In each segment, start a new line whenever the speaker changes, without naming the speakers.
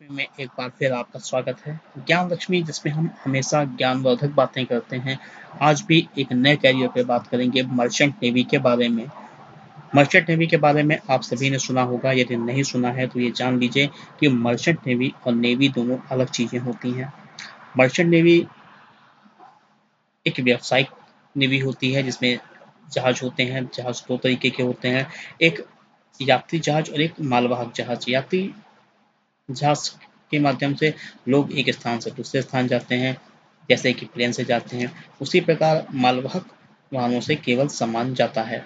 लक्ष्मी में एक बार फिर आपका स्वागत है। ज्ञान लक्ष्मी जिसमें हम हमेशा ज्ञानवर्धक बातें करते हैं। आज भी एक नए कैरियर पे बात करेंगे मर्चेंट नेवी के बारे में। मर्चेंट नेवी के बारे में आप सभी ने सुना होगा, यदि नहीं सुना है तो ये जान लीजिए कि मर्चेंट नेवी और नेवी दोनों अलग चीजें होती हैं। मर्चेंट नेवी एक व्यावसायिक नेवी होती है जिसमें जहाज होते हैं। जहाज दो तरीके के होते हैं, एक यात्री जहाज और एक मालवाहक जहाज। यात्री जहाज के माध्यम से लोग एक स्थान से दूसरे स्थान जाते हैं, जैसे कि प्लेन से जाते हैं। उसी प्रकार मालवाहक वाहनों से केवल सामान जाता है।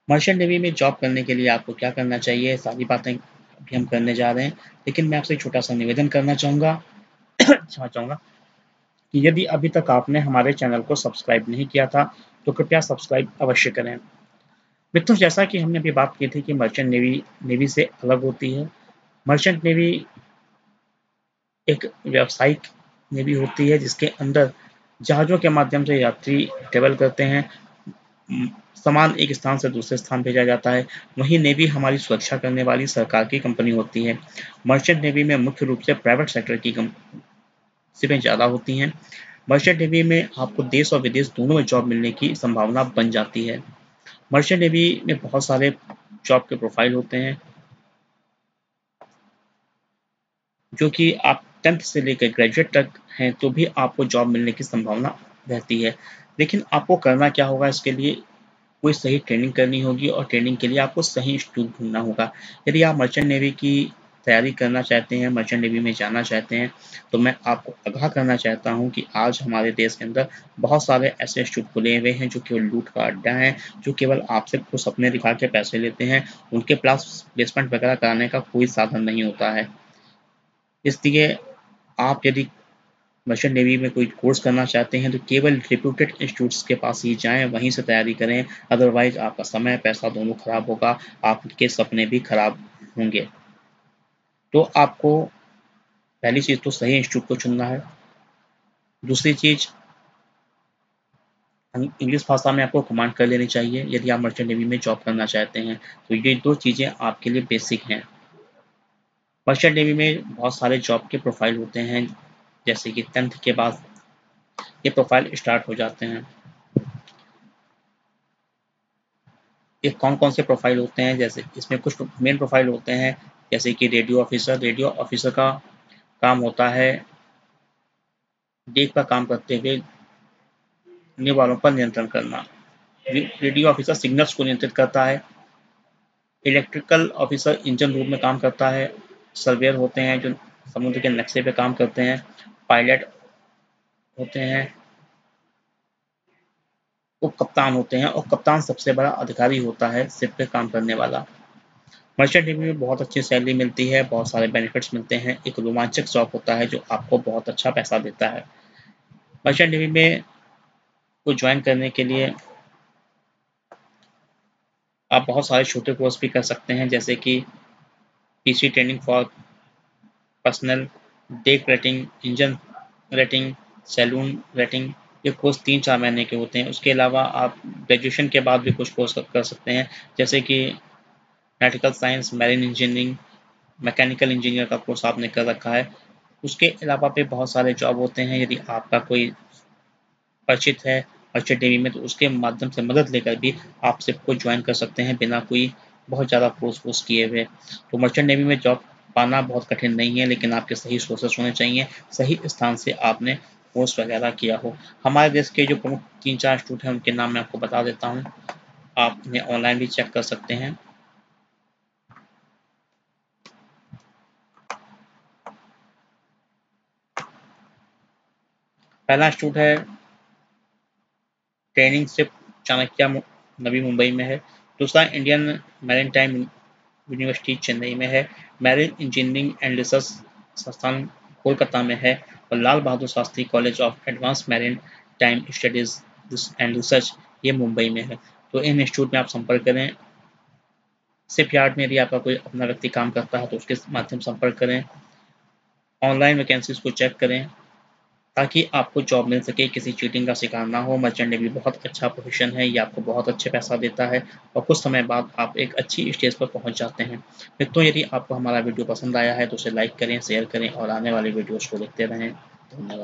मर्चेंट नेवी में जॉब करने के लिए आपको क्या करना चाहिए, सारी बातें अभी हम करने जा रहे हैं। लेकिन मैं आपसे एक छोटा सा निवेदन करना चाहूँगा क्षमा चाहूँगा कि यदि अभी तक आपने हमारे चैनल को सब्सक्राइब नहीं किया था तो कृपया सब्सक्राइब अवश्य करें। मित्रों, जैसा कि हमने अभी बात की थी कि मर्चेंट नेवी नेवी से अलग होती है। मर्चेंट नेवी एक व्यावसायिक नेवी होती है जिसके अंदर जहाज़ों के माध्यम से यात्री ट्रेवल करते हैं। सामान एक स्थान से दूसरे स्थान भेजा जाता है। वहीं नेवी हमारी सुरक्षा करने वाली सरकार की कंपनी होती है। मर्चेंट नेवी में मुख्य रूप से प्राइवेट सेक्टर की कंपनी ज़्यादा होती हैं। मर्चेंट नेवी में आपको देश और विदेश दोनों में जॉब मिलने की संभावना बन जाती है। मर्चेंट नेवी में बहुत सारे जॉब के प्रोफाइल होते हैं, जो कि आप 10th से लेकर ग्रेजुएट तक हैं तो भी आपको जॉब मिलने की संभावना रहती है। लेकिन आपको करना क्या होगा, इसके लिए कोई सही ट्रेनिंग करनी होगी और ट्रेनिंग के लिए आपको सही इंस्टीट्यूट ढूंढना होगा। यदि आप मर्चेंट नेवी की तैयारी करना चाहते हैं, मर्चेंट नेवी में जाना चाहते हैं, तो मैं आपको आगाह करना चाहता हूं कि आज हमारे देश के अंदर बहुत सारे ऐसे इंस्टीट्यूट खुले हुए हैं जो केवल लूट का अड्डा है, जो केवल आपसे कुछ सपने दिखा के पैसे लेते हैं। उनके पास प्लेसमेंट वगैरह कराने का कोई साधन नहीं होता है। इसलिए आप यदि मर्चेंट नेवी में कोई कोर्स करना चाहते हैं तो केवल रेप्यूटेड इंस्टीट्यूट्स के पास ही जाएं, वहीं से तैयारी करें। अदरवाइज आपका समय पैसा दोनों खराब होगा, आपके सपने भी खराब होंगे। तो आपको पहली चीज़ तो सही इंस्टीट्यूट को चुनना है। दूसरी चीज़, इंग्लिश भाषा में आपको कमांड कर लेनी चाहिए यदि आप मर्चेंट नेवी में जॉब करना चाहते हैं। तो ये दो चीज़ें आपके लिए बेसिक हैं। मर्चेंट नेवी में बहुत सारे जॉब के प्रोफाइल होते हैं, जैसे कि 10th के बाद ये प्रोफाइल स्टार्ट हो जाते हैं। ये कौन कौन से प्रोफाइल होते हैं, जैसे इसमें कुछ मेन प्रोफाइल होते हैं, जैसे कि रेडियो ऑफिसर। रेडियो ऑफिसर का काम होता है देख का काम करते हुए सुनने वालों पर नियंत्रण करना। रेडियो ऑफिसर सिग्नल्स को नियंत्रित करता है। इलेक्ट्रिकल ऑफिसर इंजन रूम में काम करता है। सर्वेयर होते हैं जो समुद्र के नक्शे पे काम करते हैं। पायलट होते हैं, वो कप्तान होते हैं, और कप्तान सबसे बड़ा अधिकारी होता है शिप पे काम करने वाला। मर्चेंट नेवी में बहुत अच्छी सैलरी मिलती है, बहुत सारे बेनिफिट्स मिलते हैं। एक रोमांचक जॉब होता है जो आपको बहुत अच्छा पैसा देता है। मर्चेंट नेवी में को ज्वाइन करने के लिए आप बहुत सारे छोटे कोर्स भी कर सकते हैं, जैसे कि PC training for personal, deck rating, engine rating, saloon rating. ये कोर्स 3-4 महीने के होते हैं। उसके अलावा आप ग्रेजुएशन के बाद भी कुछ कोर्स कर सकते हैं, जैसे कि nautical science, marine engineering, mechanical engineer का कोर्स आपने कर रखा है। उसके अलावा पे बहुत सारे जॉब होते हैं। यदि आपका कोई परिचित है मर्चेंट नेवी में, तो उसके माध्यम से मदद लेकर भी आप सिप को ज्वाइन कर सकते हैं बिना कोई बहुत ज़्यादा कोर्स वोर्स किए हुए। तो मर्चेंट नेवी में जॉब पाना बहुत कठिन नहीं है, लेकिन आपके सही सोर्सेस होने चाहिए, सही स्थान से आपने कोर्स वगैरह किया हो। हमारे देश के जो प्रमुख 3-4 इंस्टीट्यूट हैं उनके नाम मैं आपको बता देता हूँ, आप उन्हें ऑनलाइन भी चेक कर सकते हैं। पहला इंस्टीट्यूट है ट्रेनिंग शिप चाणक्य, नवी मुंबई में है। दूसरा इंडियन मैरीटाइम यूनिवर्सिटी चेन्नई में है। मैरीन इंजीनियरिंग एंड रिसर्च संस्थान कोलकाता में है। और Lal Bahadur Shastri college of advance maritime studies and research ये मुंबई में है। तो इन इंस्टीट्यूट में आप संपर्क करें। शिप यार्ड में यदि आपका कोई अपना व्यक्ति काम करता है तो उसके माध्यम संपर्क करें। ऑनलाइन वैकेंसीज को चेक करें। ताकि आपको जॉब मिल सके, किसी चीटिंग का शिकार ना हो। मर्चेंट नेवी बहुत अच्छा प्रोफेशन है, ये आपको बहुत अच्छे पैसा देता है और कुछ समय बाद आप एक अच्छी स्टेज पर पहुंच जाते हैं। मित्रों, यदि आपको हमारा वीडियो पसंद आया है तो उसे लाइक करें, शेयर करें और आने वाले वीडियोस को देखते रहें। धन्यवाद।